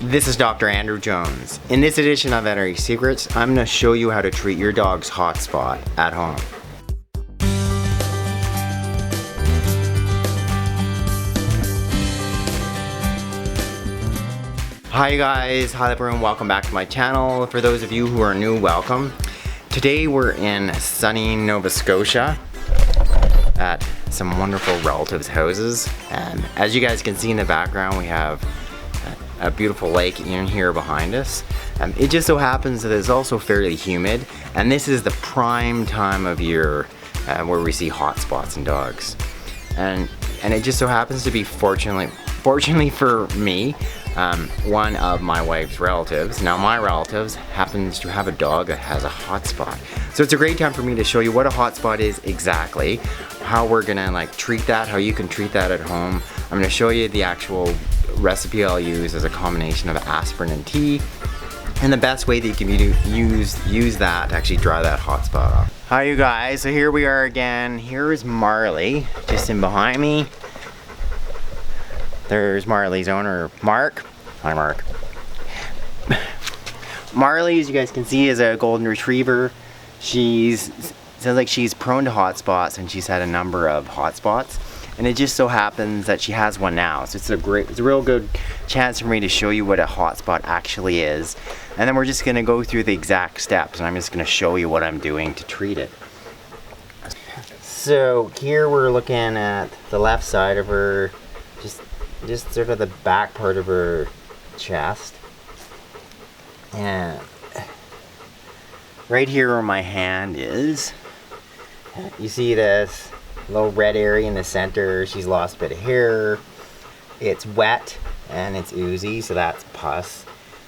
This is Dr. Andrew Jones. In this edition of Veterinary Secrets, I'm going to show you how to treat your dog's hotspot at home. Hi guys, hi everyone, welcome back to my channel. For those of you who are new, welcome. Today we're in sunny Nova Scotia at some wonderful relatives' houses. And as you guys can see in the background, we have a beautiful lake in here behind us. It just so happens that it's also fairly humid, and this is the prime time of year where we see hot spots in dogs. And it just so happens to be, fortunately for me, one of my wife's relatives. Now my relatives happens to have a dog that has a hot spot. So it's a great time for me to show you what a hot spot is exactly, how we're gonna treat that, how you can treat that at home. I'm gonna show you the actual recipe I'll use as a combination of aspirin and tea, and the best way that you can use that to actually dry that hot spot off. Hi you guys, so here we are again. Here's Marley, just in behind me. There's Marley's owner, Mark. Hi Mark. Marley, as you guys can see, is a golden retriever. Sounds like she's prone to hot spots, and she's had a number of hot spots. And it just so happens that she has one now. So it's a real good chance for me to show you what a hotspot actually is. And then we're just gonna go through the exact steps, and I'm just gonna show you what I'm doing to treat it. So here we're looking at the left side of her, just sort of the back part of her chest. And right here where my hand is, you see this little red area in the center. She's lost a bit of hair. It's wet and it's oozy, so that's pus.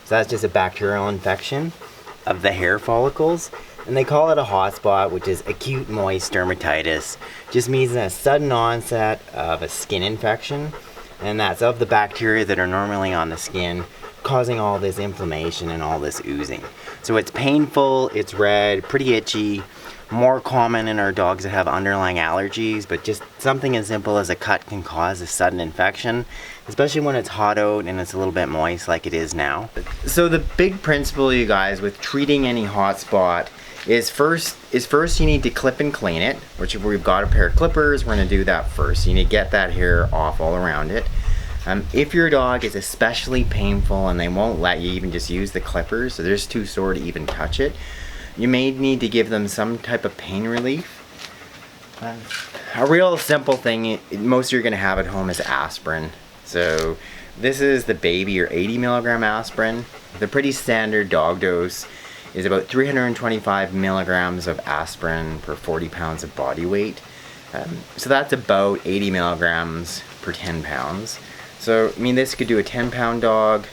So that's just a bacterial infection of the hair follicles. And they call it a hot spot, which is acute moist dermatitis. Just means a sudden onset of a skin infection, and that's of the bacteria that are normally on the skin, causing all this inflammation and all this oozing. So it's painful, it's red, pretty itchy. More common in our dogs that have underlying allergies, but just something as simple as a cut can cause a sudden infection, especially when it's hot out and it's a little bit moist like it is now. So the big principle, you guys, with treating any hot spot is first you need to clip and clean it, which we've got a pair of clippers. We're gonna do that first. You need to get that hair off all around it. If your dog is especially painful and they won't let you even just use the clippers, so they're just too sore to even touch it, you may need to give them some type of pain relief. A real simple thing most you're gonna have at home is aspirin. So this is the baby or 80 milligram aspirin. The pretty standard dog dose is about 325 milligrams of aspirin per 40 pounds of body weight. So that's about 80 milligrams per 10 pounds. So I mean, this could do a 10-pound dog.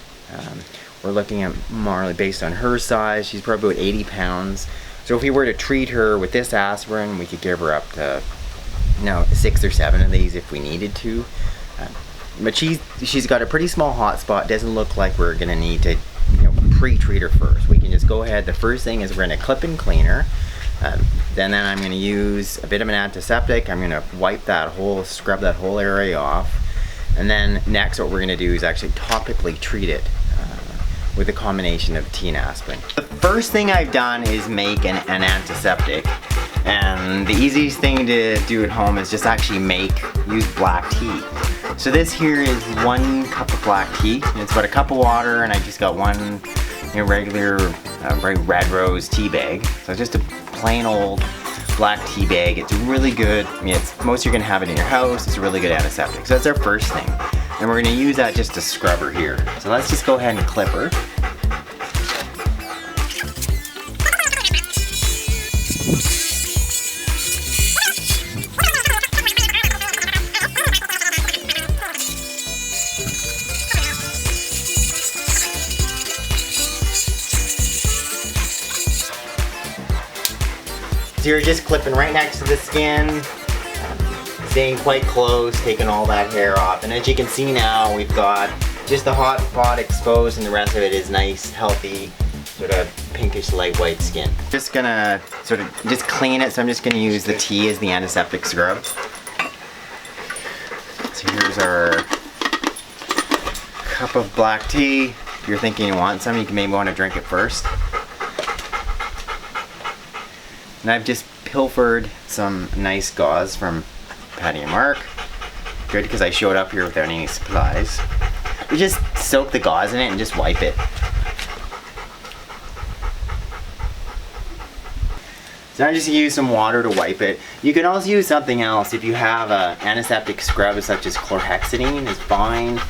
We're looking at Marley based on her size. She's probably about 80 pounds. So if we were to treat her with this aspirin, we could give her up to 6 or 7 of these if we needed to. But she's got a pretty small hot spot. Doesn't look like we're gonna need to pre-treat her first. We can just go ahead. The first thing is we're gonna clip and clean her. Then I'm gonna use a bit of an antiseptic. I'm gonna scrub that whole area off. And then next what we're gonna do is actually topically treat it with a combination of tea and aspirin. The first thing I've done is make an antiseptic, and the easiest thing to do at home is just actually use black tea. So this here is 1 cup of black tea, and it's about a cup of water, and I just got one regular very red rose tea bag. So just a plain old black tea bag. It's really good. I mean, most you're gonna have it in your house. It's a really good antiseptic. So that's our first thing. And we're gonna use that just to scrub her here. So let's just go ahead and clip her. So you're just clipping right next to the skin, staying quite close, taking all that hair off. And as you can see now, we've got just the hot spot exposed, and the rest of it is nice, healthy, sort of pinkish light white skin. Just gonna sort of just clean it, so I'm just gonna use the tea as the antiseptic scrub. So here's our cup of black tea. you're thinking you want some, you can maybe want to drink it first. And I've just pilfered some nice gauze from Patty and Mark. Good, because I showed up here without any supplies. We just soak the gauze in it and just wipe it. So I just use some water to wipe it. You can also use something else. If you have an antiseptic scrub such as chlorhexidine is fine.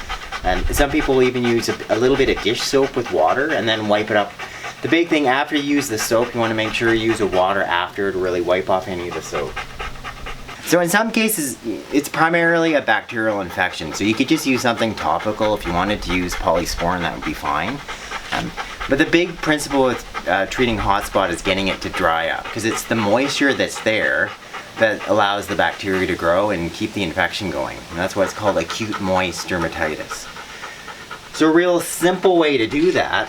And some people even use a little bit of dish soap with water and then wipe it up. The big thing, after you use the soap, you want to make sure you use the water after to really wipe off any of the soap. So in some cases, it's primarily a bacterial infection. So you could just use something topical. If you wanted to use polysporin, that would be fine. But the big principle with treating hotspot is getting it to dry up, because it's the moisture that's there that allows the bacteria to grow and keep the infection going. And that's what's called acute moist dermatitis. So a real simple way to do that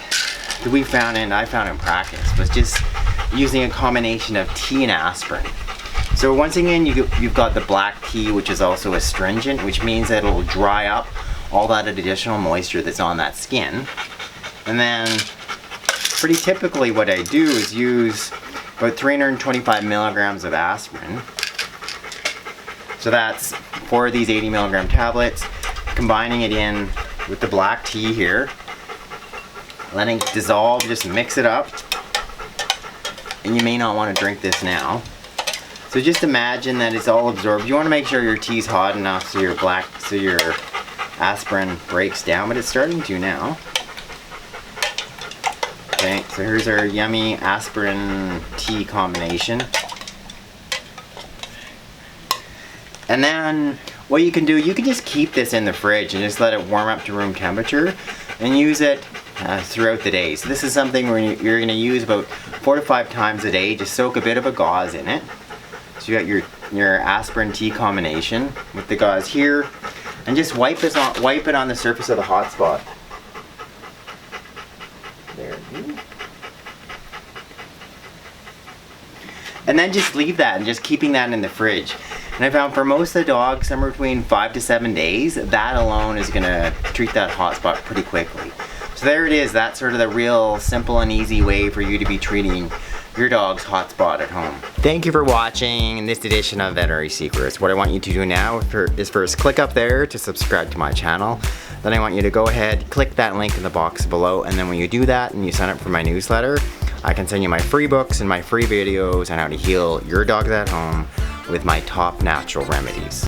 we found, and I found in practice, was just using a combination of tea and aspirin. So once again, you've got the black tea, which is also astringent, which means that it'll dry up all that additional moisture that's on that skin. And then pretty typically what I do is use about 325 milligrams of aspirin. So that's 4 of these 80 milligram tablets, combining it in with the black tea here, letting it dissolve, just mix it up. And you may not want to drink this now. So just imagine that it's all absorbed. You want to make sure your tea's hot enough so your aspirin breaks down, but it's starting to now. Okay, so here's our yummy aspirin tea combination. And then what you can do, you can just keep this in the fridge and just let it warm up to room temperature and use it throughout the day. So this is something where you're going to use about 4 to 5 times a day. Just soak a bit of a gauze in it. So you got your aspirin tea combination with the gauze here, and just wipe it on the surface of the hot spot. There. And then just leave that, and just keeping that in the fridge. And I found for most of the dogs, somewhere between 5 to 7 days, that alone is going to treat that hot spot pretty quickly. So there it is. That's sort of the real simple and easy way for you to be treating your dog's hot spot at home. Thank you for watching this edition of Veterinary Secrets. What I want you to do now is first click up there to subscribe to my channel. Then I want you to go ahead, click that link in the box below, and then when you do that and you sign up for my newsletter, I can send you my free books and my free videos on how to heal your dogs at home with my top natural remedies.